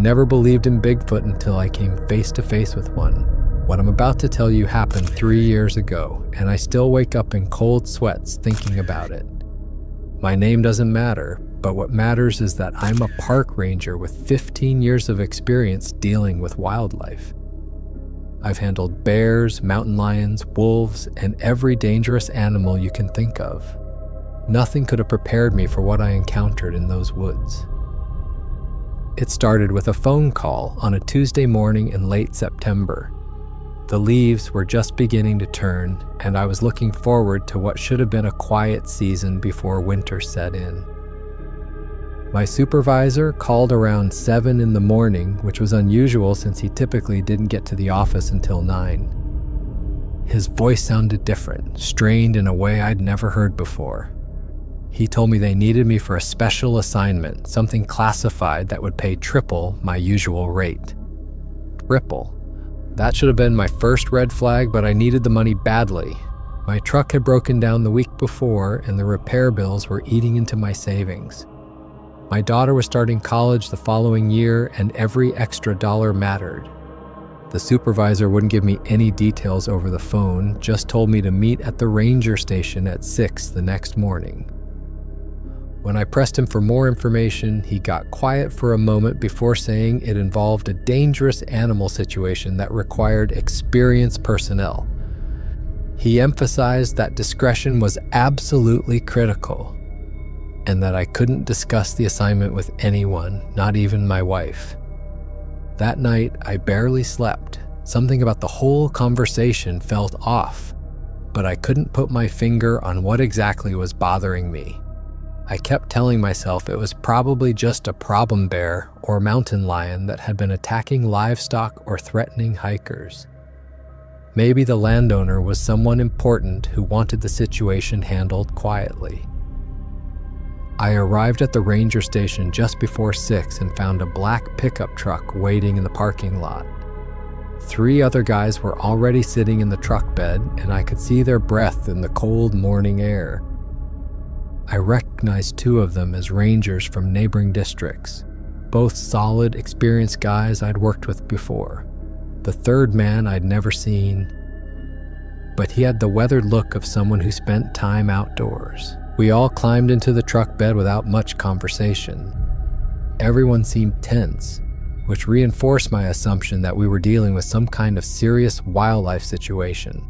never believed in Bigfoot until I came face to face with one. What I'm about to tell you happened 3 years ago, and I still wake up in cold sweats thinking about it. My name doesn't matter, but what matters is that I'm a park ranger with 15 years of experience dealing with wildlife. I've handled bears, mountain lions, wolves, and every dangerous animal you can think of. Nothing could have prepared me for what I encountered in those woods. It started with a phone call on a Tuesday morning in late September. The leaves were just beginning to turn, and I was looking forward to what should have been a quiet season before winter set in. My supervisor called around 7 in the morning, which was unusual since he typically didn't get to the office until 9. His voice sounded different, strained in a way I'd never heard before. He told me they needed me for a special assignment, something classified that would pay triple my usual rate. Triple. That should have been my first red flag, but I needed the money badly. My truck had broken down the week before, and the repair bills were eating into my savings. My daughter was starting college the following year, and every extra dollar mattered. The supervisor wouldn't give me any details over the phone, just told me to meet at the ranger station at 6 the next morning. When I pressed him for more information, he got quiet for a moment before saying it involved a dangerous animal situation that required experienced personnel. He emphasized that discretion was absolutely critical, and that I couldn't discuss the assignment with anyone, not even my wife. That night, I barely slept. Something about the whole conversation felt off, but I couldn't put my finger on what exactly was bothering me. I kept telling myself it was probably just a problem bear or mountain lion that had been attacking livestock or threatening hikers. Maybe the landowner was someone important who wanted the situation handled quietly. I arrived at the ranger station just before 6 and found a black pickup truck waiting in the parking lot. 3 other guys were already sitting in the truck bed, and I could see their breath in the cold morning air. I recognized 2 of them as rangers from neighboring districts, both solid, experienced guys I'd worked with before. The third man I'd never seen, but he had the weathered look of someone who spent time outdoors. We all climbed into the truck bed without much conversation. Everyone seemed tense, which reinforced my assumption that we were dealing with some kind of serious wildlife situation.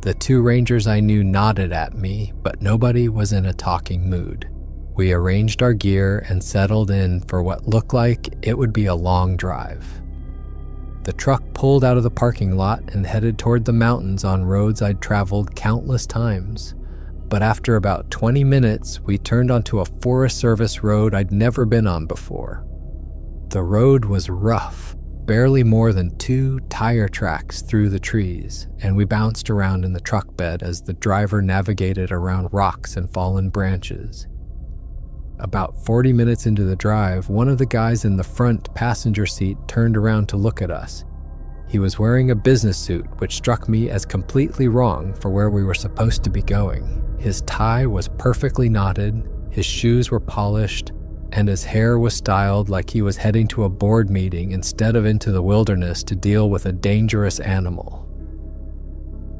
The 2 rangers I knew nodded at me, but nobody was in a talking mood. We arranged our gear and settled in for what looked like it would be a long drive. The truck pulled out of the parking lot and headed toward the mountains on roads I'd traveled countless times. But after about 20 minutes, we turned onto a Forest Service road I'd never been on before. The road was rough, barely more than 2 tire tracks through the trees, and we bounced around in the truck bed as the driver navigated around rocks and fallen branches. About 40 minutes into the drive, one of the guys in the front passenger seat turned around to look at us. He was wearing a business suit, which struck me as completely wrong for where we were supposed to be going. His tie was perfectly knotted, his shoes were polished, and his hair was styled like he was heading to a board meeting instead of into the wilderness to deal with a dangerous animal.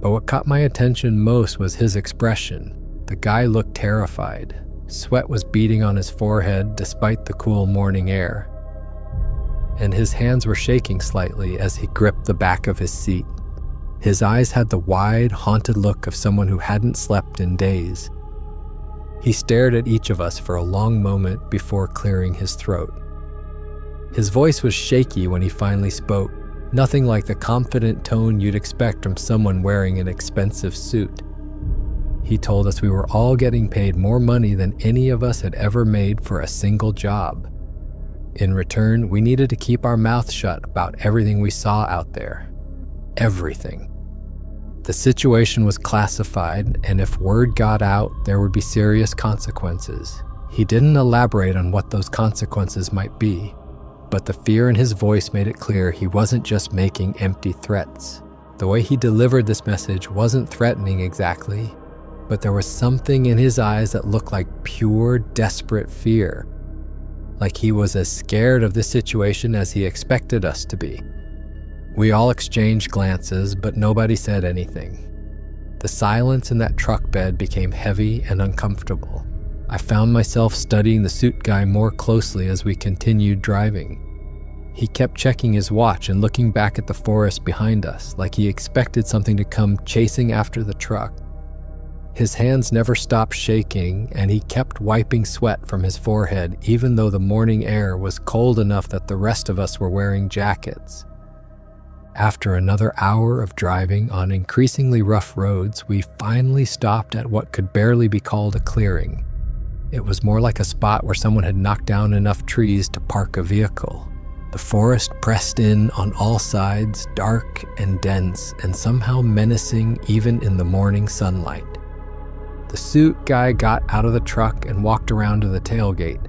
But what caught my attention most was his expression. The guy looked terrified. Sweat was beading on his forehead despite the cool morning air, and his hands were shaking slightly as he gripped the back of his seat. His eyes had the wide, haunted look of someone who hadn't slept in days. He stared at each of us for a long moment before clearing his throat. His voice was shaky when he finally spoke, nothing like the confident tone you'd expect from someone wearing an expensive suit. He told us we were all getting paid more money than any of us had ever made for a single job. In return, we needed to keep our mouths shut about everything we saw out there. Everything. The situation was classified, and if word got out, there would be serious consequences. He didn't elaborate on what those consequences might be, but the fear in his voice made it clear he wasn't just making empty threats. The way he delivered this message wasn't threatening exactly, but there was something in his eyes that looked like pure, desperate fear. like he was as scared of this situation as he expected us to be. We all exchanged glances, but nobody said anything. The silence in that truck bed became heavy and uncomfortable. I found myself studying the suit guy more closely as we continued driving. He kept checking his watch and looking back at the forest behind us, like he expected something to come chasing after the truck. His hands never stopped shaking, and he kept wiping sweat from his forehead, even though the morning air was cold enough that the rest of us were wearing jackets. After another hour of driving on increasingly rough roads, we finally stopped at what could barely be called a clearing. It was more like a spot where someone had knocked down enough trees to park a vehicle. The forest pressed in on all sides, dark and dense, and somehow menacing even in the morning sunlight. The suit guy got out of the truck and walked around to the tailgate,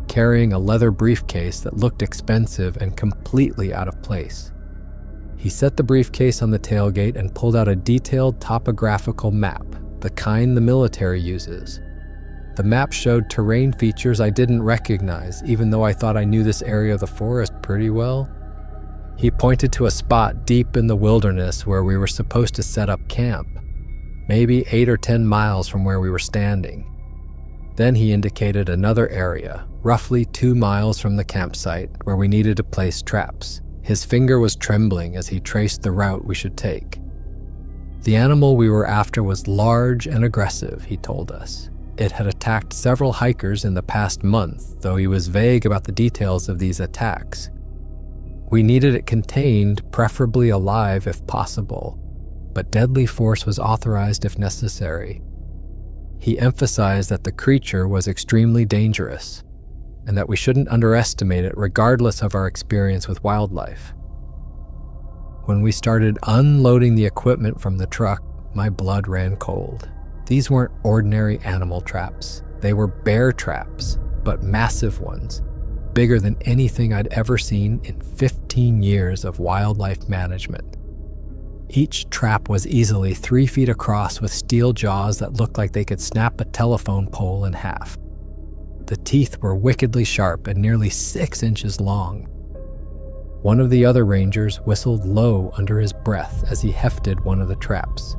carrying a leather briefcase that looked expensive and completely out of place. He set the briefcase on the tailgate and pulled out a detailed topographical map, the kind the military uses. The map showed terrain features I didn't recognize, even though I thought I knew this area of the forest pretty well. He pointed to a spot deep in the wilderness where we were supposed to set up camp, maybe 8 or 10 miles from where we were standing. Then he indicated another area, roughly 2 miles from the campsite, where we needed to place traps. His finger was trembling as he traced the route we should take. The animal we were after was large and aggressive, he told us. It had attacked several hikers in the past month, though he was vague about the details of these attacks. We needed it contained, preferably alive if possible, but deadly force was authorized if necessary. He emphasized that the creature was extremely dangerous, and that we shouldn't underestimate it regardless of our experience with wildlife. When we started unloading the equipment from the truck, my blood ran cold. These weren't ordinary animal traps. They were bear traps, but massive ones, bigger than anything I'd ever seen in 15 years of wildlife management. Each trap was easily 3 feet across with steel jaws that looked like they could snap a telephone pole in half. The teeth were wickedly sharp and nearly 6 inches long. One of the other rangers whistled low under his breath as he hefted one of the traps.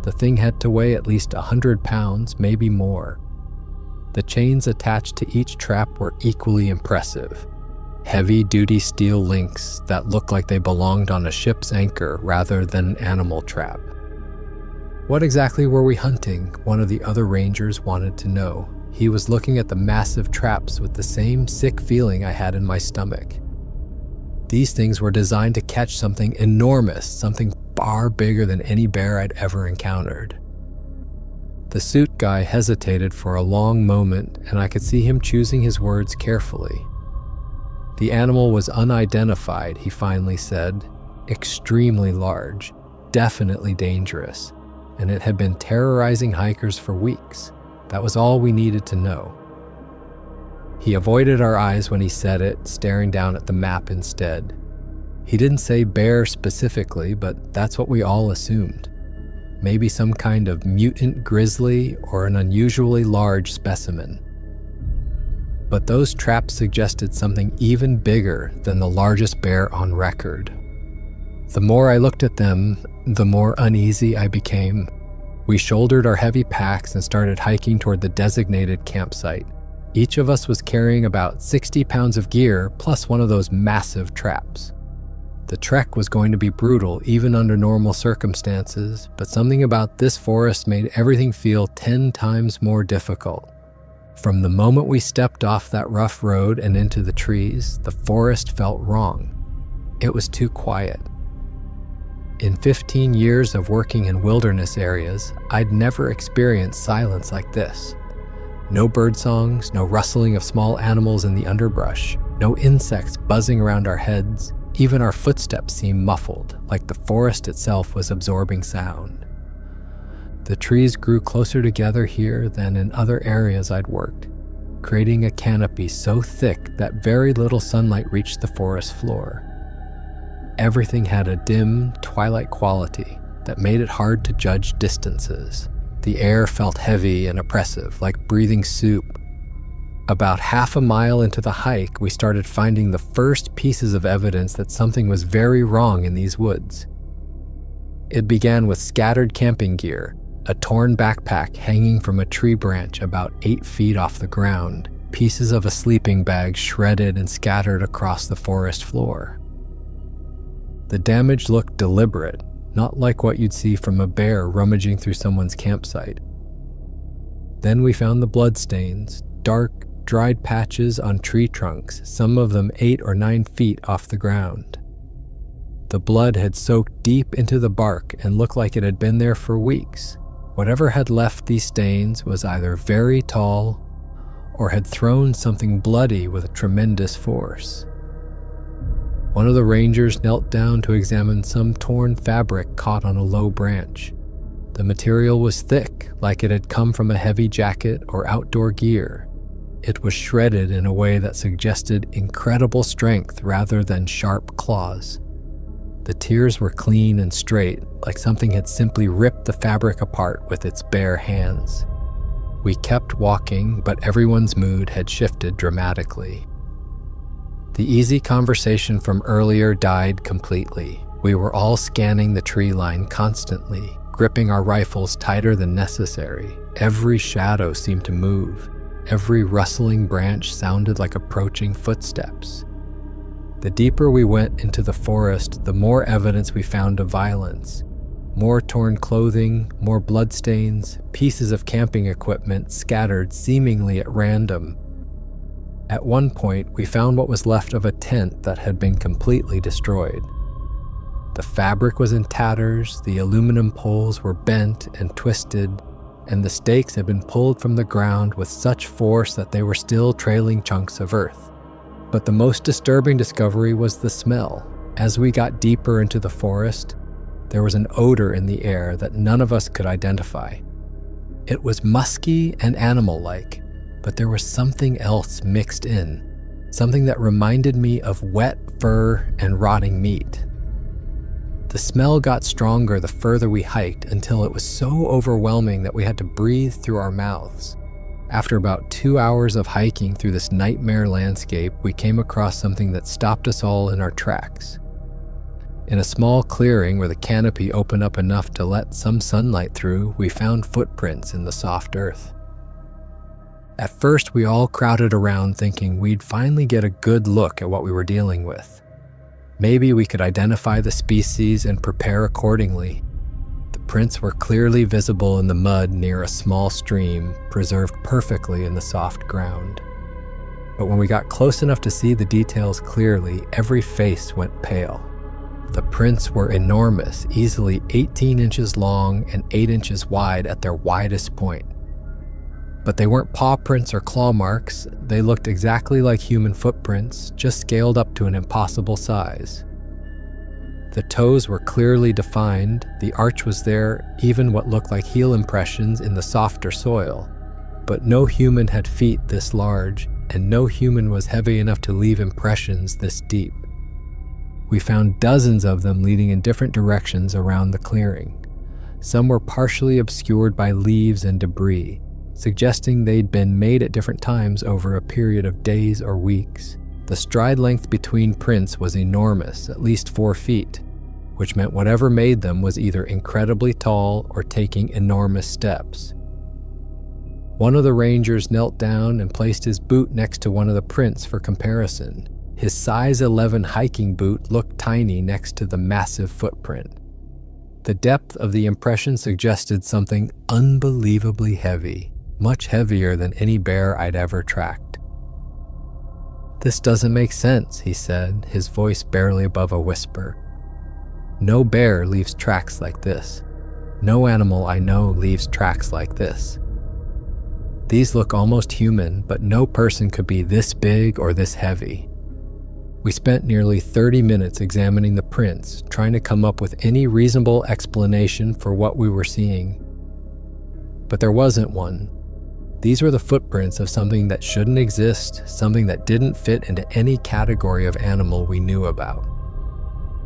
The thing had to weigh at least 100 pounds, maybe more. The chains attached to each trap were equally impressive. Heavy-duty steel links that looked like they belonged on a ship's anchor rather than an animal trap. What exactly were we hunting? One of the other rangers wanted to know. He was looking at the massive traps with the same sick feeling I had in my stomach. These things were designed to catch something enormous, something far bigger than any bear I'd ever encountered. The suit guy hesitated for a long moment, and I could see him choosing his words carefully. The animal was unidentified, he finally said, extremely large, definitely dangerous, and it had been terrorizing hikers for weeks. That was all we needed to know. He avoided our eyes when he said it, staring down at the map instead. He didn't say bear specifically, but that's what we all assumed. Maybe some kind of mutant grizzly or an unusually large specimen. But those traps suggested something even bigger than the largest bear on record. The more I looked at them, the more uneasy I became. We shouldered our heavy packs and started hiking toward the designated campsite. Each of us was carrying about 60 pounds of gear plus one of those massive traps. The trek was going to be brutal even under normal circumstances, but something about this forest made everything feel 10 times more difficult. From the moment we stepped off that rough road and into the trees, the forest felt wrong. It was too quiet. In 15 years of working in wilderness areas, I'd never experienced silence like this. No bird songs, no rustling of small animals in the underbrush, no insects buzzing around our heads. Even our footsteps seemed muffled, like the forest itself was absorbing sound. The trees grew closer together here than in other areas I'd worked, creating a canopy so thick that very little sunlight reached the forest floor. Everything had a dim, twilight quality that made it hard to judge distances. The air felt heavy and oppressive, like breathing soup. About half a mile into the hike, we started finding the first pieces of evidence that something was very wrong in these woods. It began with scattered camping gear, a torn backpack hanging from a tree branch about 8 feet off the ground, pieces of a sleeping bag shredded and scattered across the forest floor. The damage looked deliberate, not like what you'd see from a bear rummaging through someone's campsite. Then we found the bloodstains, dark, dried patches on tree trunks, some of them 8 or 9 feet off the ground. The blood had soaked deep into the bark and looked like it had been there for weeks. Whatever had left these stains was either very tall or had thrown something bloody with tremendous force. One of the rangers knelt down to examine some torn fabric caught on a low branch. The material was thick, like it had come from a heavy jacket or outdoor gear. It was shredded in a way that suggested incredible strength rather than sharp claws. The tears were clean and straight, like something had simply ripped the fabric apart with its bare hands. We kept walking, but everyone's mood had shifted dramatically. The easy conversation from earlier died completely. We were all scanning the tree line constantly, gripping our rifles tighter than necessary. Every shadow seemed to move. Every rustling branch sounded like approaching footsteps. The deeper we went into the forest, the more evidence we found of violence. More torn clothing, more bloodstains, pieces of camping equipment scattered seemingly at random. At one point, we found what was left of a tent that had been completely destroyed. The fabric was in tatters, the aluminum poles were bent and twisted, and the stakes had been pulled from the ground with such force that they were still trailing chunks of earth. But the most disturbing discovery was the smell. As we got deeper into the forest, there was an odor in the air that none of us could identify. It was musky and animal-like, but there was something else mixed in, something that reminded me of wet fur and rotting meat. The smell got stronger the further we hiked until it was so overwhelming that we had to breathe through our mouths. After about 2 hours of hiking through this nightmare landscape, we came across something that stopped us all in our tracks. In a small clearing where the canopy opened up enough to let some sunlight through, we found footprints in the soft earth. At first, we all crowded around thinking we'd finally get a good look at what we were dealing with. Maybe we could identify the species and prepare accordingly. The prints were clearly visible in the mud near a small stream, preserved perfectly in the soft ground. But when we got close enough to see the details clearly, every face went pale. The prints were enormous, easily 18 inches long and 8 inches wide at their widest point. But they weren't paw prints or claw marks. They looked exactly like human footprints, just scaled up to an impossible size. The toes were clearly defined, the arch was there, even what looked like heel impressions in the softer soil. But no human had feet this large, and no human was heavy enough to leave impressions this deep. We found dozens of them leading in different directions around the clearing. Some were partially obscured by leaves and debris, suggesting they'd been made at different times over a period of days or weeks. The stride length between prints was enormous, at least 4 feet, which meant whatever made them was either incredibly tall or taking enormous steps. One of the rangers knelt down and placed his boot next to one of the prints for comparison. His size 11 hiking boot looked tiny next to the massive footprint. The depth of the impression suggested something unbelievably heavy, much heavier than any bear I'd ever tracked. "This doesn't make sense," he said, his voice barely above a whisper. "No bear leaves tracks like this. No animal I know leaves tracks like this. These look almost human, but no person could be this big or this heavy." We spent nearly 30 minutes examining the prints, trying to come up with any reasonable explanation for what we were seeing. But there wasn't one. These were the footprints of something that shouldn't exist, something that didn't fit into any category of animal we knew about.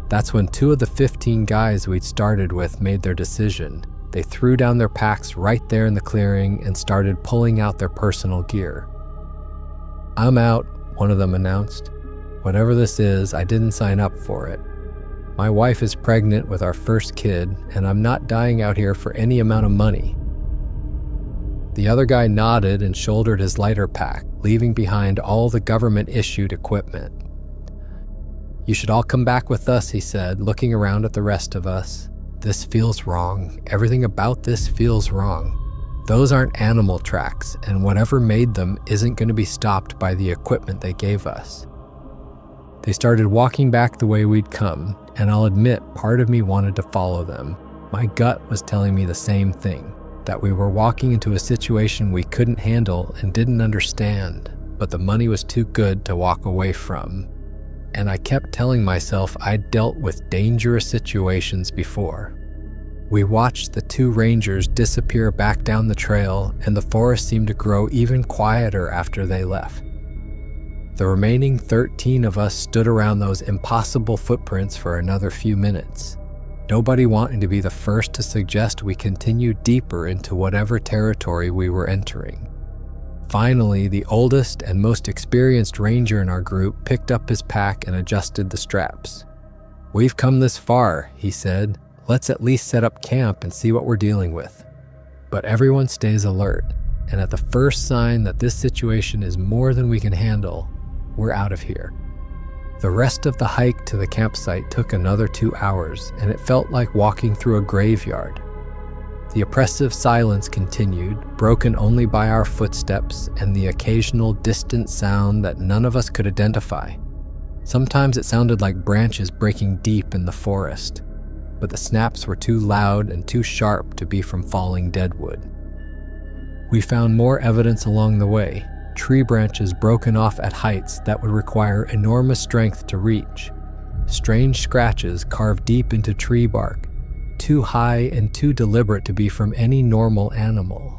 That's when 2 of the 15 guys we'd started with made their decision. They threw down their packs right there in the clearing and started pulling out their personal gear. "I'm out," one of them announced. "Whatever this is, I didn't sign up for it. My wife is pregnant with our first kid, and I'm not dying out here for any amount of money." The other guy nodded and shouldered his lighter pack, leaving behind all the government-issued equipment. "You should all come back with us," he said, looking around at the rest of us. "This feels wrong. Everything about this feels wrong. Those aren't animal tracks, and whatever made them isn't going to be stopped by the equipment they gave us." They started walking back the way we'd come, and I'll admit part of me wanted to follow them. My gut was telling me the same thing, that we were walking into a situation we couldn't handle and didn't understand, but the money was too good to walk away from. And I kept telling myself I'd dealt with dangerous situations before. We watched the two rangers disappear back down the trail, and the forest seemed to grow even quieter after they left. The remaining 13 of us stood around those impossible footprints for another few minutes, nobody wanting to be the first to suggest we continue deeper into whatever territory we were entering. Finally, the oldest and most experienced ranger in our group picked up his pack and adjusted the straps. "We've come this far," he said. "Let's at least set up camp and see what we're dealing with." But everyone stays alert, and at the first sign that this situation is more than we can handle, we're out of here. The rest of the hike to the campsite took another 2 hours, and it felt like walking through a graveyard. The oppressive silence continued, broken only by our footsteps and the occasional distant sound that none of us could identify. Sometimes it sounded like branches breaking deep in the forest, but the snaps were too loud and too sharp to be from falling deadwood. We found more evidence along the way, tree branches broken off at heights that would require enormous strength to reach, strange scratches carved deep into tree bark, too high and too deliberate to be from any normal animal.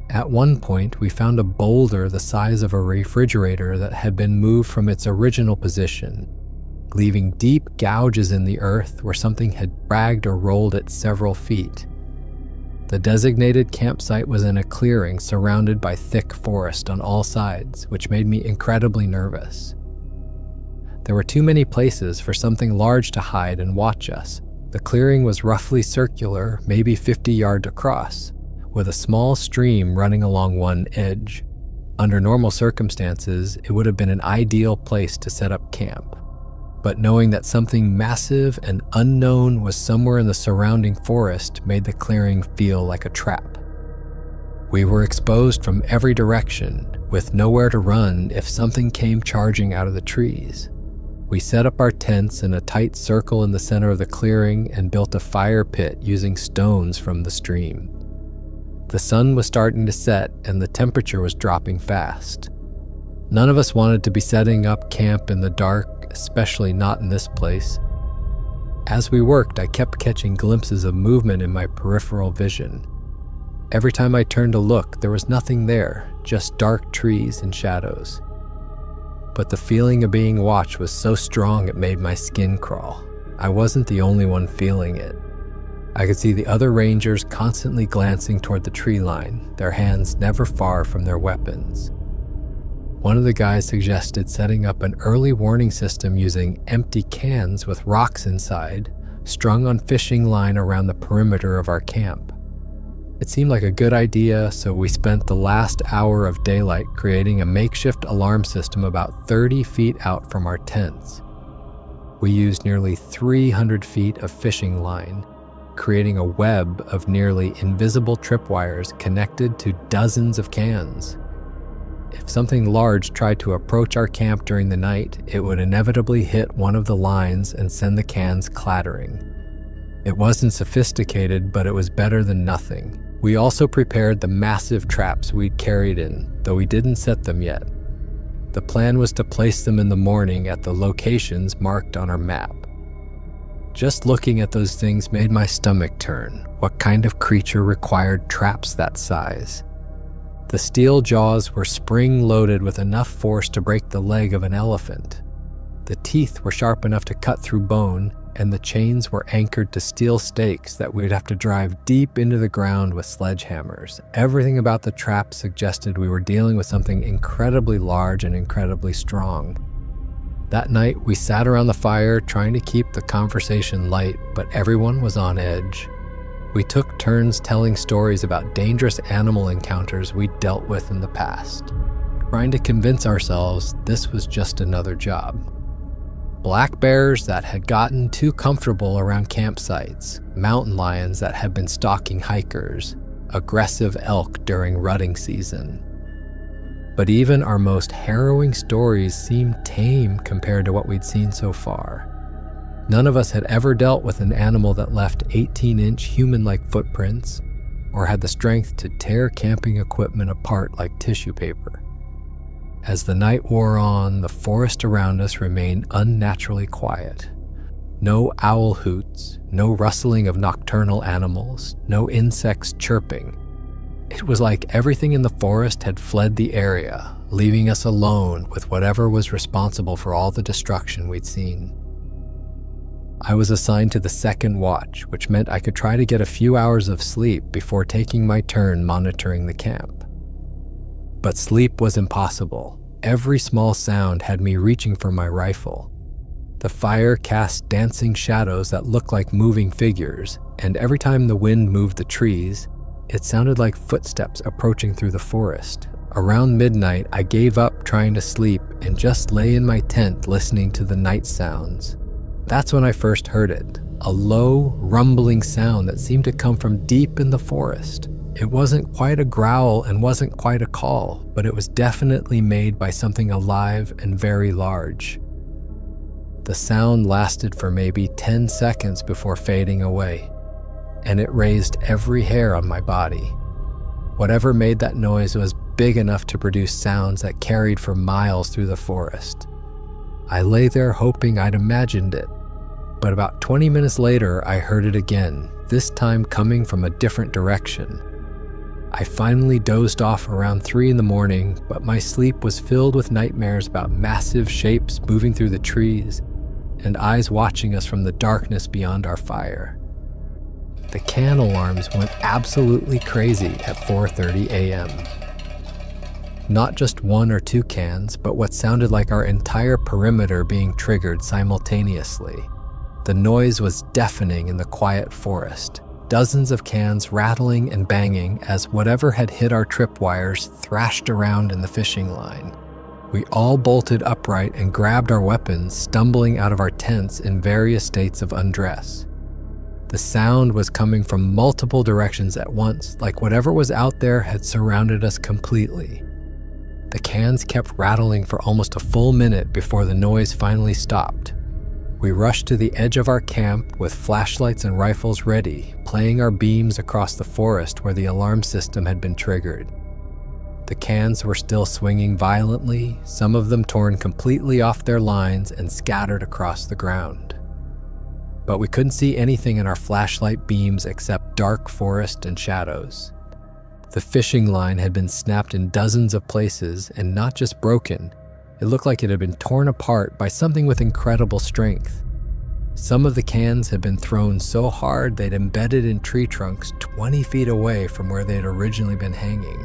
At one point, we found a boulder the size of a refrigerator that had been moved from its original position, leaving deep gouges in the earth where something had dragged or rolled it several feet. The designated campsite was in a clearing surrounded by thick forest on all sides, which made me incredibly nervous. There were too many places for something large to hide and watch us. The clearing was roughly circular, maybe 50 yards across, with a small stream running along one edge. Under normal circumstances, it would have been an ideal place to set up camp. But knowing that something massive and unknown was somewhere in the surrounding forest made the clearing feel like a trap. We were exposed from every direction, with nowhere to run if something came charging out of the trees. We set up our tents in a tight circle in the center of the clearing and built a fire pit using stones from the stream. The sun was starting to set and the temperature was dropping fast. None of us wanted to be setting up camp in the dark, especially not in this place. As we worked, I kept catching glimpses of movement in my peripheral vision. Every time I turned to look, there was nothing there, just dark trees and shadows. But the feeling of being watched was so strong it made my skin crawl. I wasn't the only one feeling it. I could see the other rangers constantly glancing toward the tree line, their hands never far from their weapons. One of the guys suggested setting up an early warning system using empty cans with rocks inside, strung on fishing line around the perimeter of our camp. It seemed like a good idea, so we spent the last hour of daylight creating a makeshift alarm system about 30 feet out from our tents. We used nearly 300 feet of fishing line, creating a web of nearly invisible tripwires connected to dozens of cans. If something large tried to approach our camp during the night, it would inevitably hit one of the lines and send the cans clattering. It wasn't sophisticated, but it was better than nothing. We also prepared the massive traps we'd carried in, though we didn't set them yet. The plan was to place them in the morning at the locations marked on our map. Just looking at those things made my stomach turn. What kind of creature required traps that size? The steel jaws were spring-loaded with enough force to break the leg of an elephant. The teeth were sharp enough to cut through bone, and the chains were anchored to steel stakes that we'd have to drive deep into the ground with sledgehammers. Everything about the trap suggested we were dealing with something incredibly large and incredibly strong. That night, we sat around the fire trying to keep the conversation light, but everyone was on edge. We took turns telling stories about dangerous animal encounters we'd dealt with in the past, trying to convince ourselves this was just another job. Black bears that had gotten too comfortable around campsites, mountain lions that had been stalking hikers, aggressive elk during rutting season. But even our most harrowing stories seemed tame compared to what we'd seen so far. None of us had ever dealt with an animal that left 18-inch human-like footprints or had the strength to tear camping equipment apart like tissue paper. As the night wore on, the forest around us remained unnaturally quiet. No owl hoots, no rustling of nocturnal animals, no insects chirping. It was like everything in the forest had fled the area, leaving us alone with whatever was responsible for all the destruction we'd seen. I was assigned to the second watch, which meant I could try to get a few hours of sleep before taking my turn monitoring the camp. But sleep was impossible. Every small sound had me reaching for my rifle. The fire cast dancing shadows that looked like moving figures, and every time the wind moved the trees, it sounded like footsteps approaching through the forest. Around midnight, I gave up trying to sleep and just lay in my tent listening to the night sounds. That's when I first heard it, a low, rumbling sound that seemed to come from deep in the forest. It wasn't quite a growl and wasn't quite a call, but it was definitely made by something alive and very large. The sound lasted for maybe 10 seconds before fading away, and it raised every hair on my body. Whatever made that noise was big enough to produce sounds that carried for miles through the forest. I lay there hoping I'd imagined it, but about 20 minutes later, I heard it again, this time coming from a different direction. I finally dozed off around 3 a.m, but my sleep was filled with nightmares about massive shapes moving through the trees and eyes watching us from the darkness beyond our fire. The can alarms went absolutely crazy at 4:30 a.m. Not just 1 or 2 cans, but what sounded like our entire perimeter being triggered simultaneously. The noise was deafening in the quiet forest, dozens of cans rattling and banging as whatever had hit our tripwires thrashed around in the fishing line. We all bolted upright and grabbed our weapons, stumbling out of our tents in various states of undress. The sound was coming from multiple directions at once, like whatever was out there had surrounded us completely. The cans kept rattling for almost a full minute before the noise finally stopped. We rushed to the edge of our camp with flashlights and rifles ready, playing our beams across the forest where the alarm system had been triggered. The cans were still swinging violently, some of them torn completely off their lines and scattered across the ground. But we couldn't see anything in our flashlight beams except dark forest and shadows. The fishing line had been snapped in dozens of places and not just broken. It looked like it had been torn apart by something with incredible strength. Some of the cans had been thrown so hard they'd embedded in tree trunks 20 feet away from where they'd originally been hanging.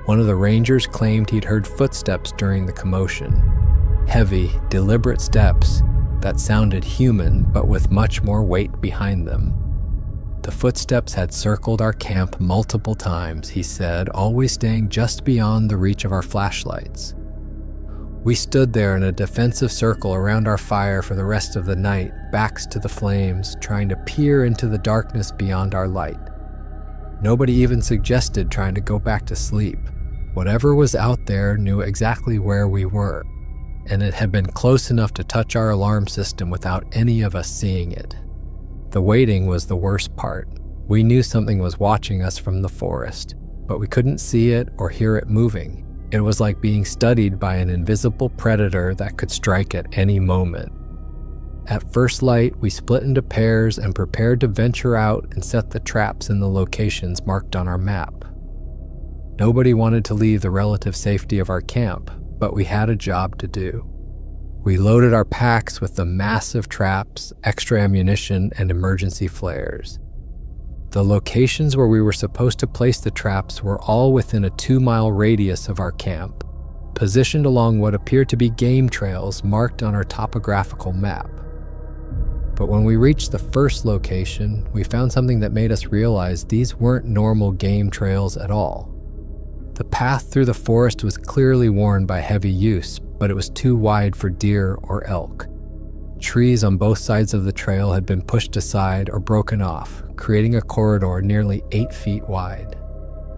One of the rangers claimed he'd heard footsteps during the commotion. Heavy, deliberate steps that sounded human but with much more weight behind them. The footsteps had circled our camp multiple times, he said, always staying just beyond the reach of our flashlights. We stood there in a defensive circle around our fire for the rest of the night, backs to the flames, trying to peer into the darkness beyond our light. Nobody even suggested trying to go back to sleep. Whatever was out there knew exactly where we were, and it had been close enough to touch our alarm system without any of us seeing it. The waiting was the worst part. We knew something was watching us from the forest, but we couldn't see it or hear it moving. It was like being studied by an invisible predator that could strike at any moment. At first light, we split into pairs and prepared to venture out and set the traps in the locations marked on our map. Nobody wanted to leave the relative safety of our camp, but we had a job to do. We loaded our packs with the massive traps, extra ammunition, and emergency flares. The locations where we were supposed to place the traps were all within a 2-mile radius of our camp, positioned along what appeared to be game trails marked on our topographical map. But when we reached the first location, we found something that made us realize these weren't normal game trails at all. The path through the forest was clearly worn by heavy use, but it was too wide for deer or elk. Trees on both sides of the trail had been pushed aside or broken off, creating a corridor nearly 8 feet wide.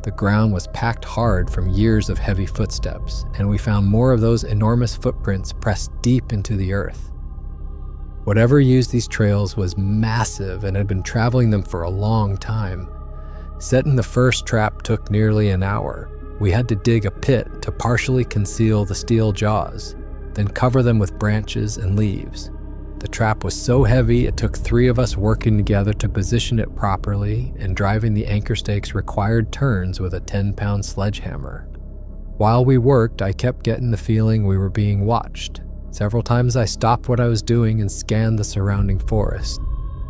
The ground was packed hard from years of heavy footsteps, and we found more of those enormous footprints pressed deep into the earth. Whatever used these trails was massive and had been traveling them for a long time. Setting the first trap took nearly an hour. We had to dig a pit to partially conceal the steel jaws, then cover them with branches and leaves. The trap was so heavy it took 3 of us working together to position it properly and driving the anchor stakes required turns with a 10-pound sledgehammer. While we worked, I kept getting the feeling we were being watched. Several times I stopped what I was doing and scanned the surrounding forest,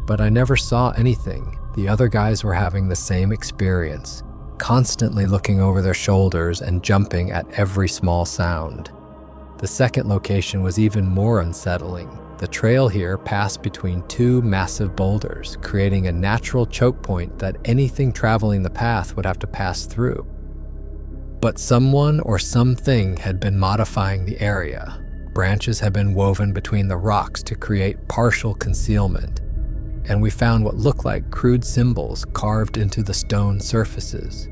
but I never saw anything. The other guys were having the same experience, constantly looking over their shoulders and jumping at every small sound. The second location was even more unsettling. The trail here passed between 2 massive boulders, creating a natural choke point that anything traveling the path would have to pass through. But someone or something had been modifying the area. Branches had been woven between the rocks to create partial concealment, and we found what looked like crude symbols carved into the stone surfaces.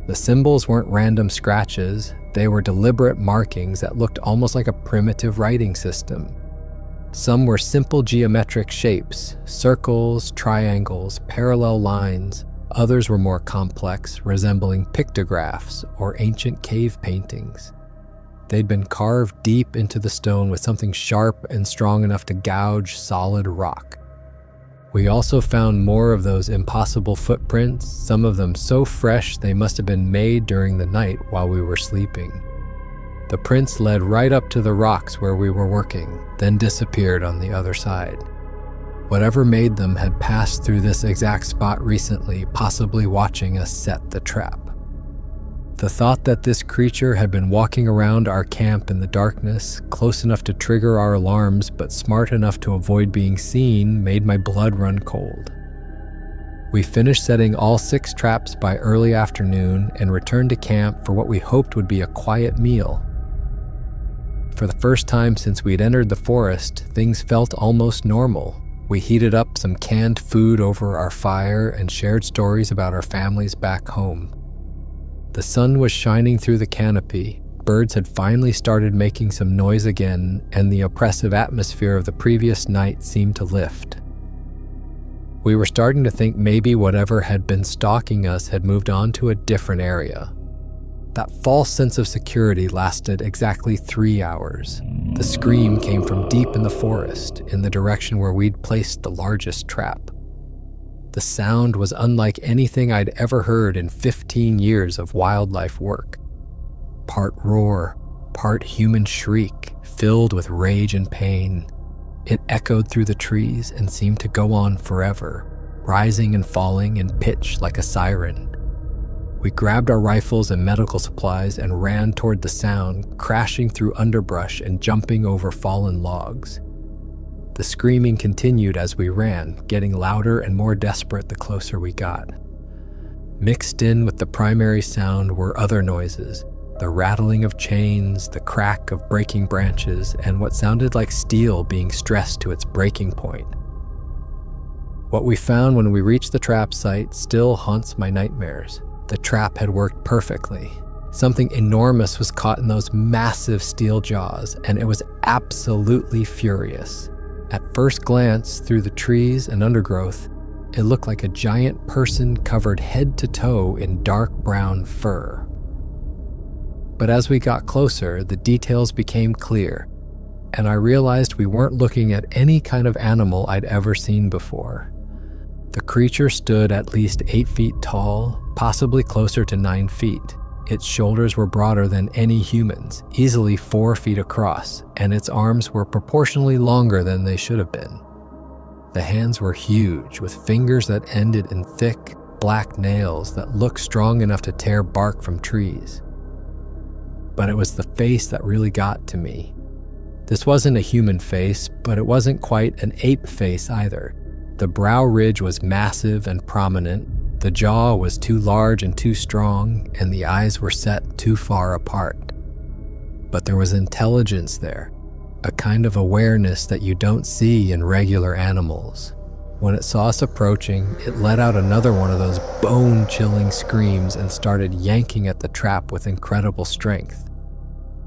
The symbols weren't random scratches, they were deliberate markings that looked almost like a primitive writing system. Some were simple geometric shapes, circles, triangles, parallel lines. Others were more complex, resembling pictographs or ancient cave paintings. They'd been carved deep into the stone with something sharp and strong enough to gouge solid rock. We also found more of those impossible footprints, some of them so fresh they must have been made during the night while we were sleeping. The prints led right up to the rocks where we were working, then disappeared on the other side. Whatever made them had passed through this exact spot recently, possibly watching us set the trap. The thought that this creature had been walking around our camp in the darkness, close enough to trigger our alarms but smart enough to avoid being seen, made my blood run cold. We finished setting all 6 traps by early afternoon and returned to camp for what we hoped would be a quiet meal. For the first time since we'd entered the forest, things felt almost normal. We heated up some canned food over our fire and shared stories about our families back home. The sun was shining through the canopy, birds had finally started making some noise again, and the oppressive atmosphere of the previous night seemed to lift. We were starting to think maybe whatever had been stalking us had moved on to a different area. That false sense of security lasted exactly 3 hours. The scream came from deep in the forest, in the direction where we'd placed the largest trap. The sound was unlike anything I'd ever heard in 15 years of wildlife work. Part roar, part human shriek, filled with rage and pain. It echoed through the trees and seemed to go on forever, rising and falling in pitch like a siren. We grabbed our rifles and medical supplies and ran toward the sound, crashing through underbrush and jumping over fallen logs. The screaming continued as we ran, getting louder and more desperate the closer we got. Mixed in with the primary sound were other noises, the rattling of chains, the crack of breaking branches, and what sounded like steel being stressed to its breaking point. What we found when we reached the trap site still haunts my nightmares. The trap had worked perfectly. Something enormous was caught in those massive steel jaws, and it was absolutely furious. At first glance, through the trees and undergrowth, it looked like a giant person covered head to toe in dark brown fur. But as we got closer, the details became clear, and I realized we weren't looking at any kind of animal I'd ever seen before. The creature stood at least 8 feet tall, possibly closer to 9 feet. Its shoulders were broader than any human's, easily 4 feet across, and its arms were proportionally longer than they should have been. The hands were huge, with fingers that ended in thick, black nails that looked strong enough to tear bark from trees. But it was the face that really got to me. This wasn't a human face, but it wasn't quite an ape face either. The brow ridge was massive and prominent, the jaw was too large and too strong, and the eyes were set too far apart. But there was intelligence there, a kind of awareness that you don't see in regular animals. When it saw us approaching, it let out another one of those bone-chilling screams and started yanking at the trap with incredible strength.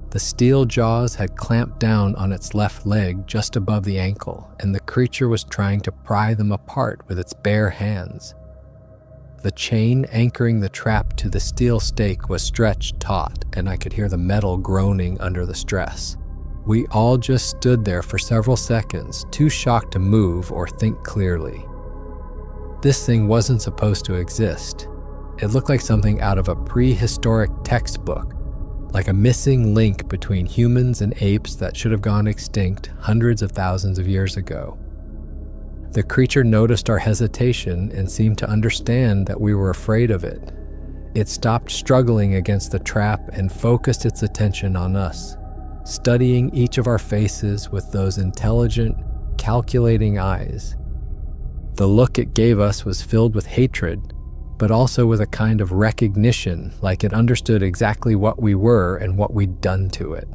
The steel jaws had clamped down on its left leg just above the ankle, and the creature was trying to pry them apart with its bare hands. The chain anchoring the trap to the steel stake was stretched taut, and I could hear the metal groaning under the stress. We all just stood there for several seconds, too shocked to move or think clearly. This thing wasn't supposed to exist. It looked like something out of a prehistoric textbook, like a missing link between humans and apes that should have gone extinct hundreds of thousands of years ago. The creature noticed our hesitation and seemed to understand that we were afraid of it. It stopped struggling against the trap and focused its attention on us, studying each of our faces with those intelligent, calculating eyes. The look it gave us was filled with hatred, but also with a kind of recognition, like it understood exactly what we were and what we'd done to it.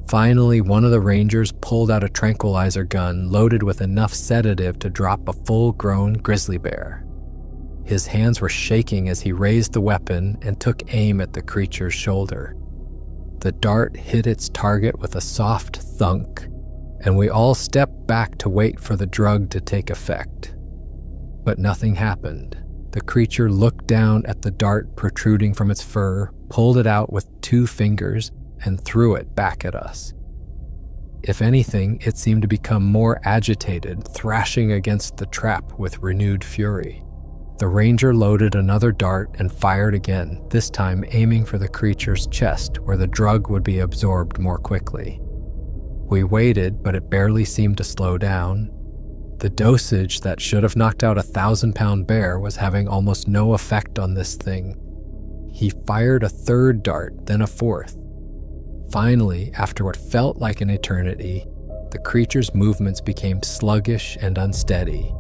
Finally, one of the rangers pulled out a tranquilizer gun loaded with enough sedative to drop a full-grown grizzly bear. His hands were shaking as he raised the weapon and took aim at the creature's shoulder. The dart hit its target with a soft thunk, and we all stepped back to wait for the drug to take effect. But nothing happened. The creature looked down at the dart protruding from its fur, pulled it out with 2 fingers, and threw it back at us. If anything, it seemed to become more agitated, thrashing against the trap with renewed fury. The ranger loaded another dart and fired again, this time aiming for the creature's chest where the drug would be absorbed more quickly. We waited, but it barely seemed to slow down. The dosage that should have knocked out a 1,000-pound bear was having almost no effect on this thing. He fired a 3rd dart, then a 4th. Finally, after what felt like an eternity, the creature's movements became sluggish and unsteady.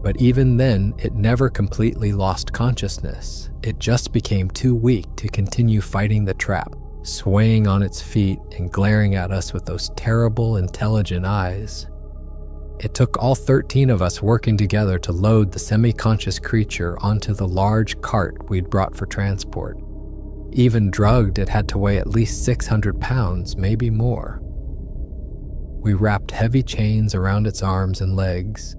But even then, it never completely lost consciousness. It just became too weak to continue fighting the trap, swaying on its feet and glaring at us with those terrible, intelligent eyes. It took all 13 of us working together to load the semi-conscious creature onto the large cart we'd brought for transport. Even drugged, it had to weigh at least 600 pounds, maybe more. We wrapped heavy chains around its arms and legs,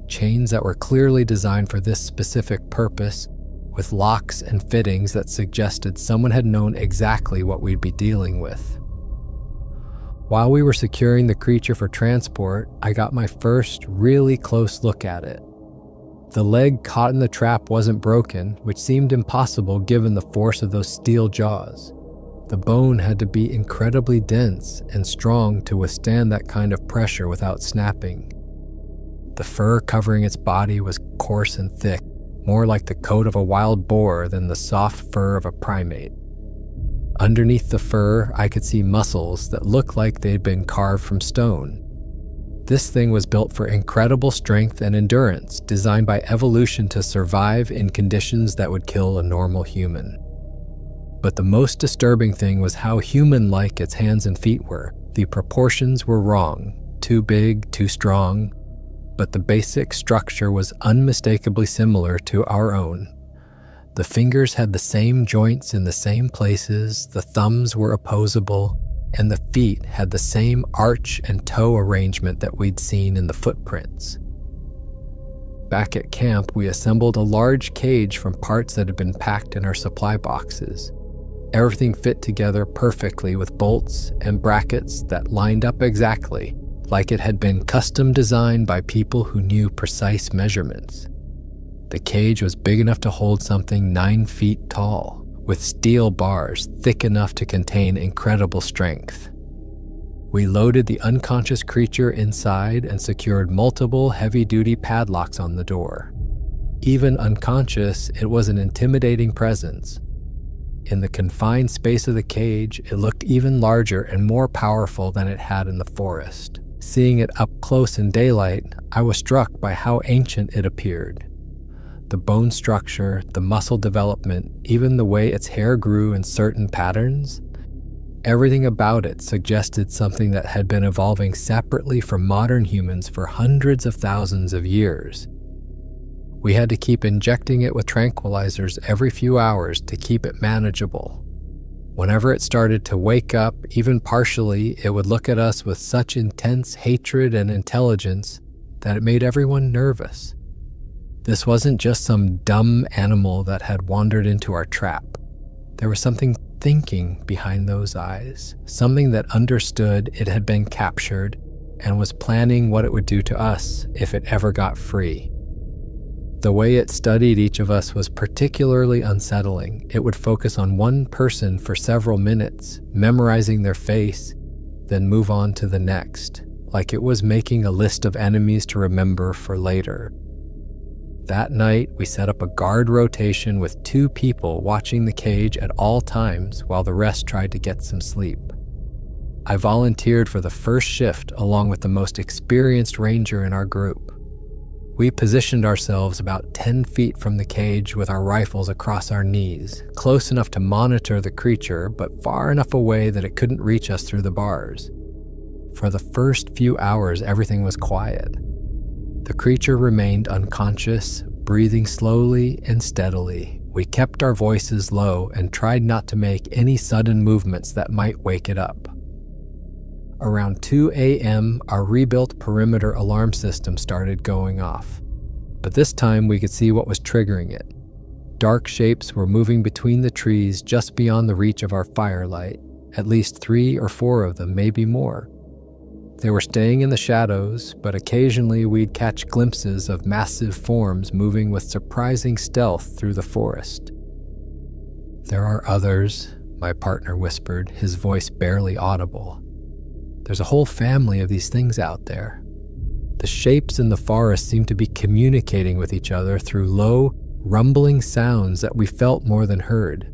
chains that were clearly designed for this specific purpose, with locks and fittings that suggested someone had known exactly what we'd be dealing with. While we were securing the creature for transport, I got my first really close look at it. The leg caught in the trap wasn't broken, which seemed impossible given the force of those steel jaws. The bone had to be incredibly dense and strong to withstand that kind of pressure without snapping. The fur covering its body was coarse and thick, more like the coat of a wild boar than the soft fur of a primate. Underneath the fur, I could see muscles that looked like they'd been carved from stone. This thing was built for incredible strength and endurance, designed by evolution to survive in conditions that would kill a normal human. But the most disturbing thing was how human-like its hands and feet were. The proportions were wrong, too big, too strong, but the basic structure was unmistakably similar to our own. The fingers had the same joints in the same places, the thumbs were opposable, and the feet had the same arch and toe arrangement that we'd seen in the footprints. Back at camp, we assembled a large cage from parts that had been packed in our supply boxes. Everything fit together perfectly with bolts and brackets that lined up exactly, like it had been custom designed by people who knew precise measurements. The cage was big enough to hold something 9 feet tall, with steel bars thick enough to contain incredible strength. We loaded the unconscious creature inside and secured multiple heavy-duty padlocks on the door. Even unconscious, it was an intimidating presence. In the confined space of the cage, it looked even larger and more powerful than it had in the forest. Seeing it up close in daylight, I was struck by how ancient it appeared. The bone structure, the muscle development, even the way its hair grew in certain patterns, everything about it suggested something that had been evolving separately from modern humans for hundreds of thousands of years. We had to keep injecting it with tranquilizers every few hours to keep it manageable. Whenever it started to wake up, even partially, it would look at us with such intense hatred and intelligence that it made everyone nervous. This wasn't just some dumb animal that had wandered into our trap. There was something thinking behind those eyes, something that understood it had been captured and was planning what it would do to us if it ever got free. The way it studied each of us was particularly unsettling. It would focus on one person for several minutes, memorizing their face, then move on to the next, like it was making a list of enemies to remember for later. That night, we set up a guard rotation with 2 people watching the cage at all times while the rest tried to get some sleep. I volunteered for the first shift along with the most experienced ranger in our group. We positioned ourselves about 10 feet from the cage with our rifles across our knees, close enough to monitor the creature, but far enough away that it couldn't reach us through the bars. For the first few hours, everything was quiet. The creature remained unconscious, breathing slowly and steadily. We kept our voices low and tried not to make any sudden movements that might wake it up. Around 2 a.m., our rebuilt perimeter alarm system started going off. But this time we could see what was triggering it. Dark shapes were moving between the trees just beyond the reach of our firelight, at least 3 or 4 of them, maybe more. They were staying in the shadows, but occasionally we'd catch glimpses of massive forms moving with surprising stealth through the forest. "There are others," my partner whispered, his voice barely audible. "There's a whole family of these things out there." The shapes in the forest seemed to be communicating with each other through low, rumbling sounds that we felt more than heard.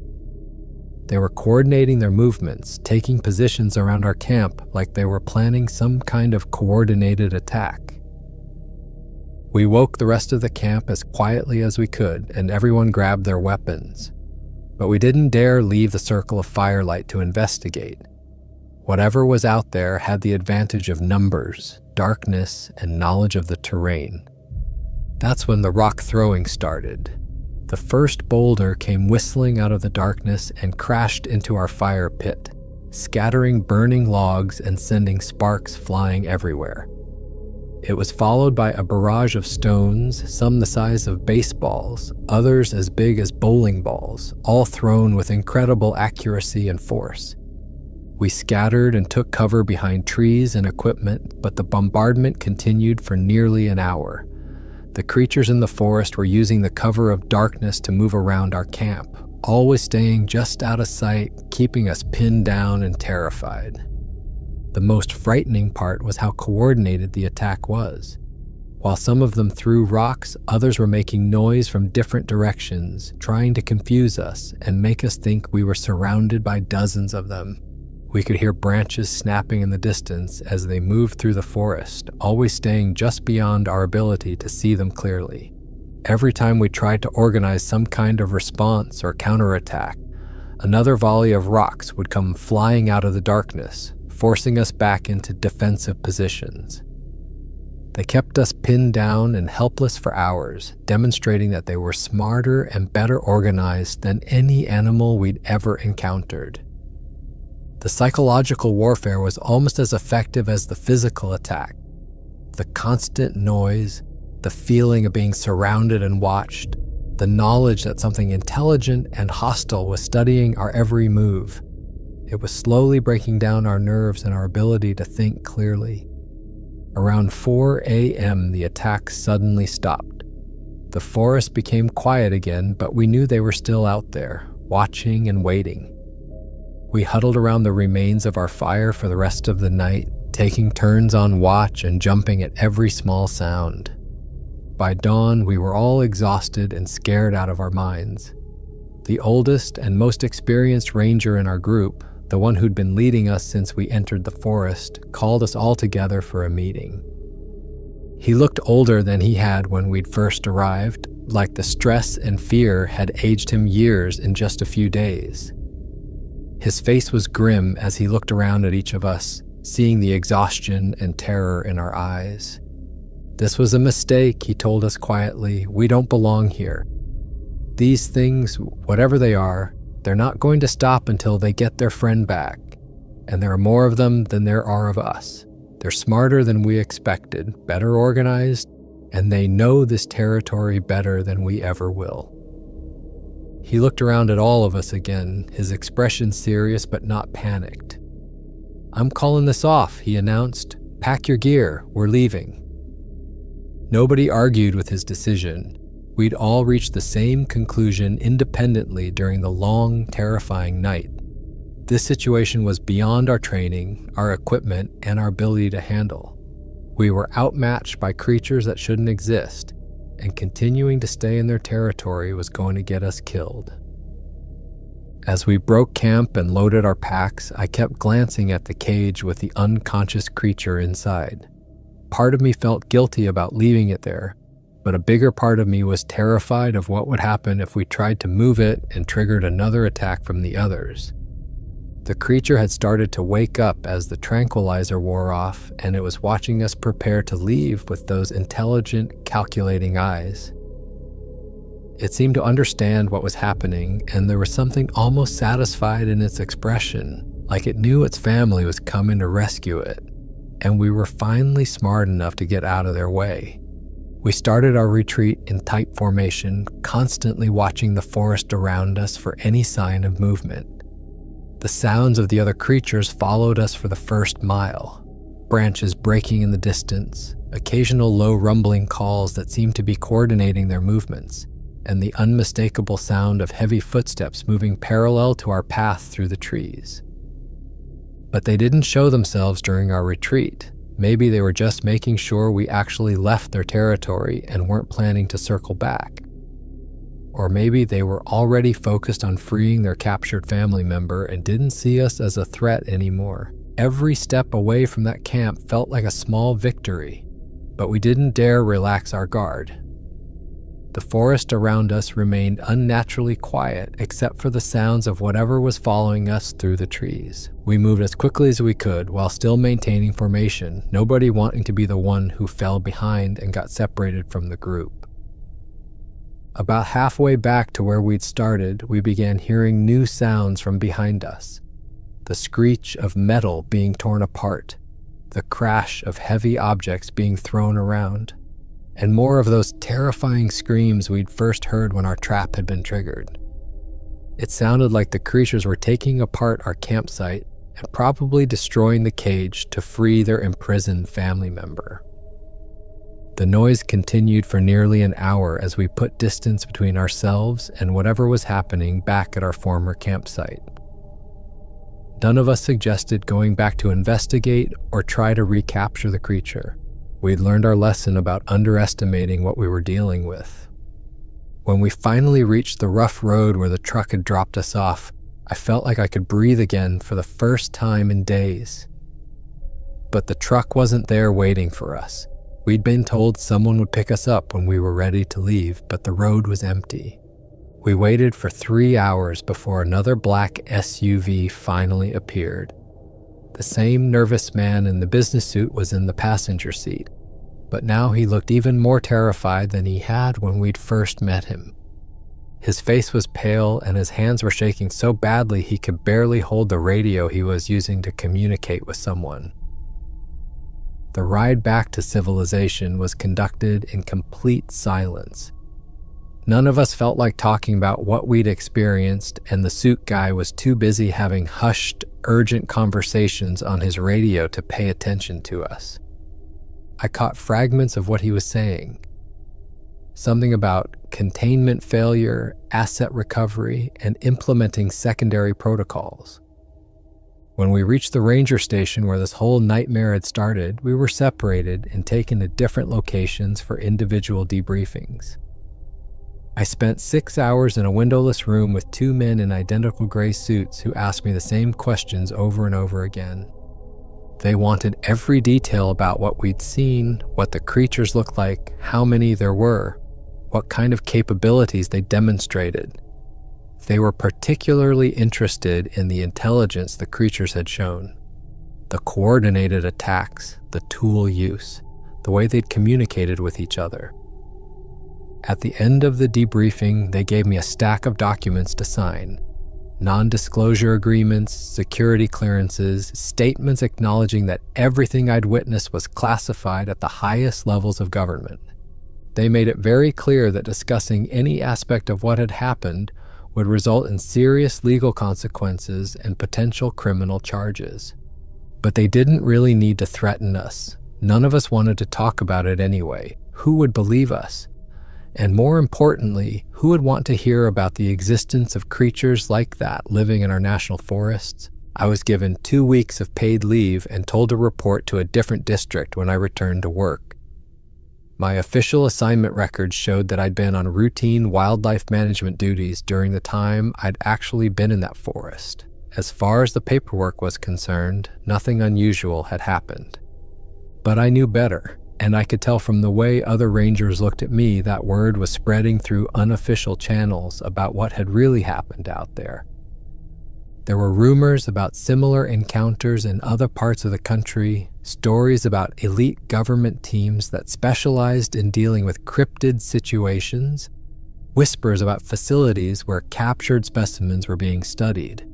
They were coordinating their movements, taking positions around our camp like they were planning some kind of coordinated attack. We woke the rest of the camp as quietly as we could, and everyone grabbed their weapons. But we didn't dare leave the circle of firelight to investigate. Whatever was out there had the advantage of numbers, darkness, and knowledge of the terrain. That's when the rock throwing started. The first boulder came whistling out of the darkness and crashed into our fire pit, scattering burning logs and sending sparks flying everywhere. It was followed by a barrage of stones, some the size of baseballs, others as big as bowling balls, all thrown with incredible accuracy and force. We scattered and took cover behind trees and equipment, but the bombardment continued for nearly an hour. The creatures in the forest were using the cover of darkness to move around our camp, always staying just out of sight, keeping us pinned down and terrified. The most frightening part was how coordinated the attack was. While some of them threw rocks, others were making noise from different directions, trying to confuse us and make us think we were surrounded by dozens of them. We could hear branches snapping in the distance as they moved through the forest, always staying just beyond our ability to see them clearly. Every time we tried to organize some kind of response or counterattack, another volley of rocks would come flying out of the darkness, forcing us back into defensive positions. They kept us pinned down and helpless for hours, demonstrating that they were smarter and better organized than any animal we'd ever encountered. The psychological warfare was almost as effective as the physical attack. The constant noise, the feeling of being surrounded and watched, the knowledge that something intelligent and hostile was studying our every move. It was slowly breaking down our nerves and our ability to think clearly. Around 4 a.m., the attack suddenly stopped. The forest became quiet again, but we knew they were still out there, watching and waiting. We huddled around the remains of our fire for the rest of the night, taking turns on watch and jumping at every small sound. By dawn, we were all exhausted and scared out of our minds. The oldest and most experienced ranger in our group, the one who'd been leading us since we entered the forest, called us all together for a meeting. He looked older than he had when we'd first arrived, like the stress and fear had aged him years in just a few days. His face was grim as he looked around at each of us, seeing the exhaustion and terror in our eyes. "This was a mistake," he told us quietly. "We don't belong here. These things, whatever they are, they're not going to stop until they get their friend back. And there are more of them than there are of us. They're smarter than we expected, better organized, and they know this territory better than we ever will." He looked around at all of us again, his expression serious but not panicked. "I'm calling this off," he announced. "Pack your gear, we're leaving." Nobody argued with his decision. We'd all reached the same conclusion independently during the long, terrifying night. This situation was beyond our training, our equipment, and our ability to handle. We were outmatched by creatures that shouldn't exist, and continuing to stay in their territory was going to get us killed. As we broke camp and loaded our packs, I kept glancing at the cage with the unconscious creature inside. Part of me felt guilty about leaving it there, but a bigger part of me was terrified of what would happen if we tried to move it and triggered another attack from the others. The creature had started to wake up as the tranquilizer wore off, and it was watching us prepare to leave with those intelligent, calculating eyes. It seemed to understand what was happening, and there was something almost satisfied in its expression, like it knew its family was coming to rescue it, and we were finally smart enough to get out of their way. We started our retreat in tight formation, constantly watching the forest around us for any sign of movement. The sounds of the other creatures followed us for the first mile, branches breaking in the distance, occasional low rumbling calls that seemed to be coordinating their movements, and the unmistakable sound of heavy footsteps moving parallel to our path through the trees. But they didn't show themselves during our retreat. Maybe they were just making sure we actually left their territory and weren't planning to circle back. Or maybe they were already focused on freeing their captured family member and didn't see us as a threat anymore. Every step away from that camp felt like a small victory, but we didn't dare relax our guard. The forest around us remained unnaturally quiet except for the sounds of whatever was following us through the trees. We moved as quickly as we could while still maintaining formation, nobody wanting to be the one who fell behind and got separated from the group. About halfway back to where we'd started, we began hearing new sounds from behind us. The screech of metal being torn apart, the crash of heavy objects being thrown around, and more of those terrifying screams we'd first heard when our trap had been triggered. It sounded like the creatures were taking apart our campsite and probably destroying the cage to free their imprisoned family member. The noise continued for nearly an hour as we put distance between ourselves and whatever was happening back at our former campsite. None of us suggested going back to investigate or try to recapture the creature. We'd learned our lesson about underestimating what we were dealing with. When we finally reached the rough road where the truck had dropped us off, I felt like I could breathe again for the first time in days. But the truck wasn't there waiting for us. We'd been told someone would pick us up when we were ready to leave, but the road was empty. We waited for 3 hours before another black SUV finally appeared. The same nervous man in the business suit was in the passenger seat, but now he looked even more terrified than he had when we'd first met him. His face was pale and his hands were shaking so badly he could barely hold the radio he was using to communicate with someone. The ride back to civilization was conducted in complete silence. None of us felt like talking about what we'd experienced, and the suit guy was too busy having hushed, urgent conversations on his radio to pay attention to us. I caught fragments of what he was saying. something about containment failure, asset recovery, and implementing secondary protocols. When we reached the ranger station where this whole nightmare had started, we were separated and taken to different locations for individual debriefings. I spent 6 hours in a windowless room with 2 men in identical gray suits who asked me the same questions over and over again. They wanted every detail about what we'd seen, what the creatures looked like, how many there were, what kind of capabilities they demonstrated. They were particularly interested in the intelligence the creatures had shown, the coordinated attacks, the tool use, the way they'd communicated with each other. At the end of the debriefing, they gave me a stack of documents to sign. Non-disclosure agreements, security clearances, statements acknowledging that everything I'd witnessed was classified at the highest levels of government. They made it very clear that discussing any aspect of what had happened would result in serious legal consequences and potential criminal charges. But they didn't really need to threaten us. None of us wanted to talk about it anyway. Who would believe us? And more importantly, who would want to hear about the existence of creatures like that living in our national forests? I was given 2 weeks of paid leave and told to report to a different district when I returned to work. My official assignment records showed that I'd been on routine wildlife management duties during the time I'd actually been in that forest. As far as the paperwork was concerned, nothing unusual had happened. But I knew better, and I could tell from the way other rangers looked at me that word was spreading through unofficial channels about what had really happened out there. There were rumors about similar encounters in other parts of the country, stories about elite government teams that specialized in dealing with cryptid situations, whispers about facilities where captured specimens were being studied.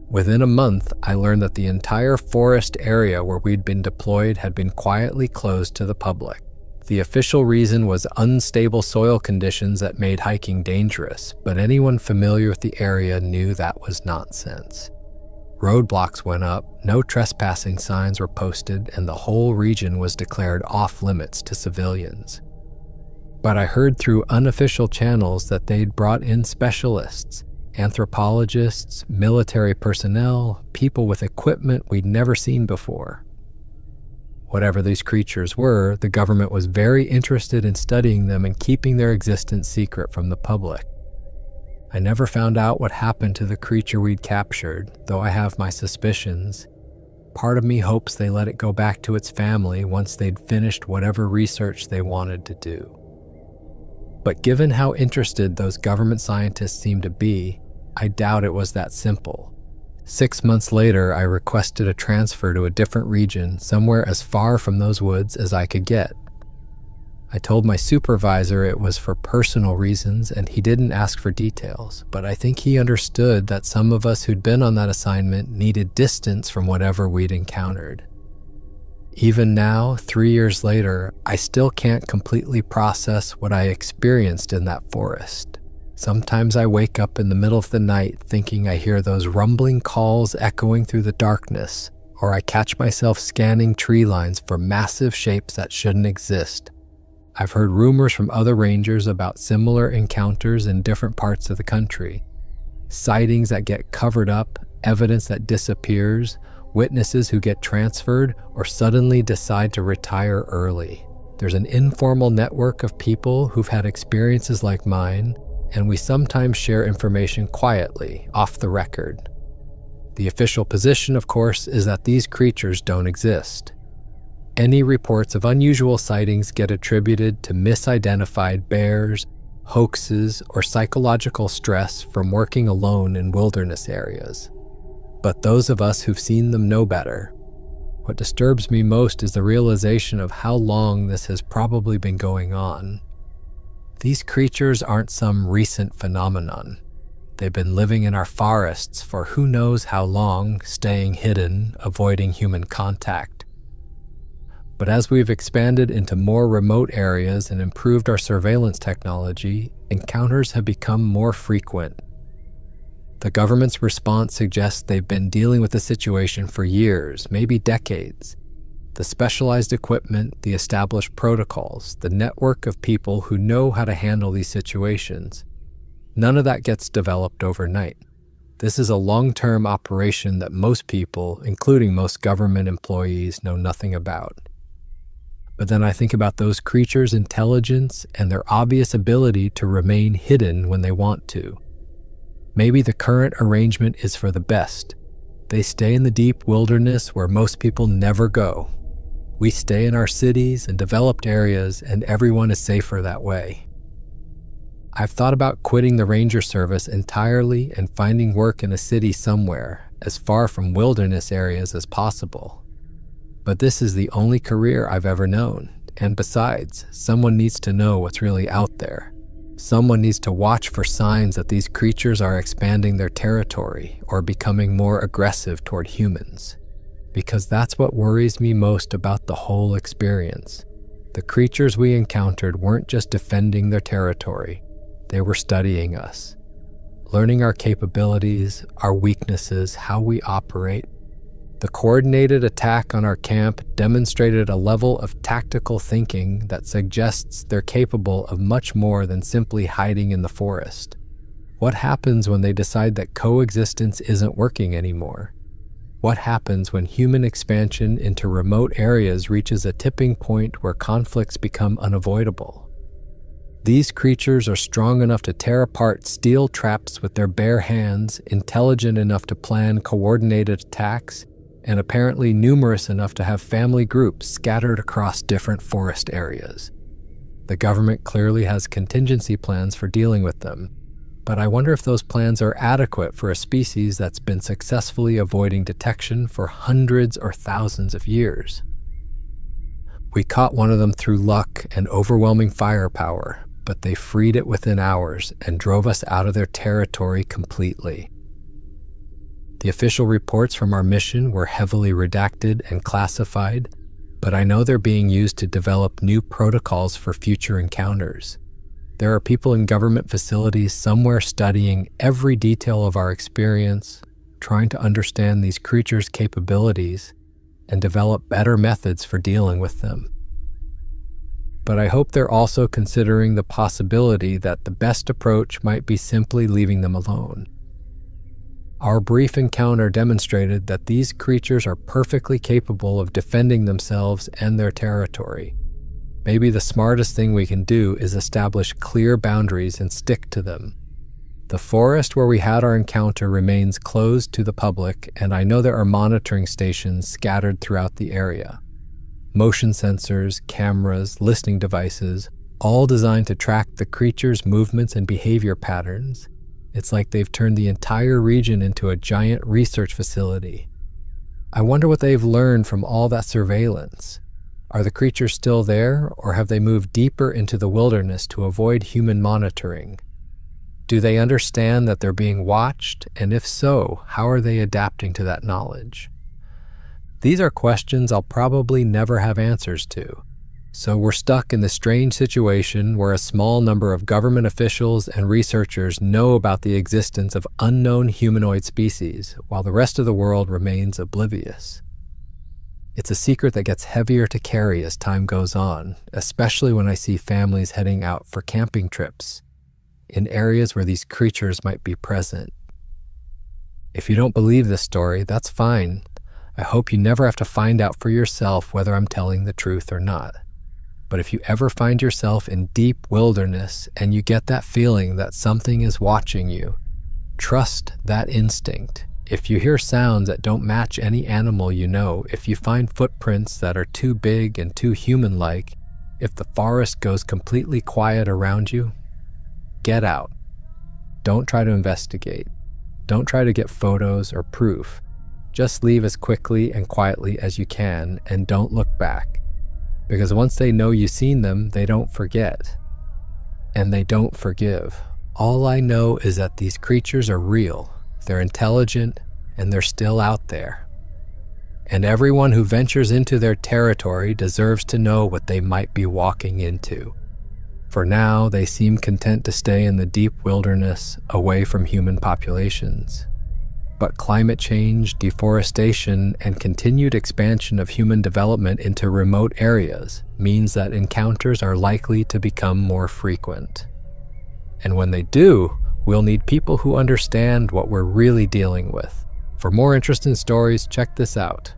Within a month, I learned that the entire forest area where we'd been deployed had been quietly closed to the public. The official reason was unstable soil conditions that made hiking dangerous, but anyone familiar with the area knew that was nonsense. Roadblocks went up, no trespassing signs were posted, and the whole region was declared off-limits to civilians. But I heard through unofficial channels that they'd brought in specialists, anthropologists, military personnel, people with equipment we'd never seen before. Whatever these creatures were, the government was very interested in studying them and keeping their existence secret from the public. I never found out what happened to the creature we'd captured, though I have my suspicions. Part of me hopes they let it go back to its family once they'd finished whatever research they wanted to do. But given how interested those government scientists seemed to be, I doubt it was that simple. 6 months later, I requested a transfer to a different region, somewhere as far from those woods as I could get. I told my supervisor it was for personal reasons, and he didn't ask for details, but I think he understood that some of us who'd been on that assignment needed distance from whatever we'd encountered. Even now, 3 years later, I still can't completely process what I experienced in that forest. Sometimes I wake up in the middle of the night thinking I hear those rumbling calls echoing through the darkness, or I catch myself scanning tree lines for massive shapes that shouldn't exist. I've heard rumors from other rangers about similar encounters in different parts of the country. Sightings that get covered up, evidence that disappears, witnesses who get transferred or suddenly decide to retire early. There's an informal network of people who've had experiences like mine, and we sometimes share information quietly, off the record. The official position, of course, is that these creatures don't exist. Any reports of unusual sightings get attributed to misidentified bears, hoaxes, or psychological stress from working alone in wilderness areas. But those of us who've seen them know better. What disturbs me most is the realization of how long this has probably been going on. These creatures aren't some recent phenomenon. They've been living in our forests for who knows how long, staying hidden, avoiding human contact. But as we've expanded into more remote areas and improved our surveillance technology, encounters have become more frequent. The government's response suggests they've been dealing with the situation for years, maybe decades. The specialized equipment, the established protocols, the network of people who know how to handle these situations. None of that gets developed overnight. This is a long-term operation that most people, including most government employees, know nothing about. But then I think about those creatures' intelligence and their obvious ability to remain hidden when they want to. Maybe the current arrangement is for the best. They stay in the deep wilderness where most people never go. We stay in our cities and developed areas, and everyone is safer that way. I've thought about quitting the ranger service entirely and finding work in a city somewhere, as far from wilderness areas as possible. But this is the only career I've ever known, and besides, someone needs to know what's really out there. Someone needs to watch for signs that these creatures are expanding their territory or becoming more aggressive toward humans. Because that's what worries me most about the whole experience. The creatures we encountered weren't just defending their territory, they were studying us, learning our capabilities, our weaknesses, how we operate. The coordinated attack on our camp demonstrated a level of tactical thinking that suggests they're capable of much more than simply hiding in the forest. What happens when they decide that coexistence isn't working anymore? What happens when human expansion into remote areas reaches a tipping point where conflicts become unavoidable? These creatures are strong enough to tear apart steel traps with their bare hands, intelligent enough to plan coordinated attacks, and apparently numerous enough to have family groups scattered across different forest areas. The government clearly has contingency plans for dealing with them, but I wonder if those plans are adequate for a species that's been successfully avoiding detection for hundreds or thousands of years. We caught one of them through luck and overwhelming firepower, but they freed it within hours and drove us out of their territory completely. The official reports from our mission were heavily redacted and classified, but I know they're being used to develop new protocols for future encounters. There are people in government facilities somewhere studying every detail of our experience, trying to understand these creatures' capabilities and develop better methods for dealing with them. But I hope they're also considering the possibility that the best approach might be simply leaving them alone. Our brief encounter demonstrated that these creatures are perfectly capable of defending themselves and their territory. Maybe the smartest thing we can do is establish clear boundaries and stick to them. The forest where we had our encounter remains closed to the public, and I know there are monitoring stations scattered throughout the area. Motion sensors, cameras, listening devices, all designed to track the creature's movements and behavior patterns. It's like they've turned the entire region into a giant research facility. I wonder what they've learned from all that surveillance. Are the creatures still there, or have they moved deeper into the wilderness to avoid human monitoring? Do they understand that they're being watched, and if so, how are they adapting to that knowledge? These are questions I'll probably never have answers to. So we're stuck in the strange situation where a small number of government officials and researchers know about the existence of unknown humanoid species, while the rest of the world remains oblivious. It's a secret that gets heavier to carry as time goes on, especially when I see families heading out for camping trips in areas where these creatures might be present. If you don't believe this story, that's fine. I hope you never have to find out for yourself whether I'm telling the truth or not. But if you ever find yourself in deep wilderness and you get that feeling that something is watching you, trust that instinct. If you hear sounds that don't match any animal you know, if you find footprints that are too big and too human-like, if the forest goes completely quiet around you, get out. Don't try to investigate. Don't try to get photos or proof. Just leave as quickly and quietly as you can and don't look back. Because once they know you've seen them, they don't forget. And they don't forgive. All I know is that these creatures are real. They're intelligent, and they're still out there. And everyone who ventures into their territory deserves to know what they might be walking into. For now, they seem content to stay in the deep wilderness, away from human populations. But climate change, deforestation, and continued expansion of human development into remote areas means that encounters are likely to become more frequent. And when they do, we'll need people who understand what we're really dealing with. For more interesting stories, check this out.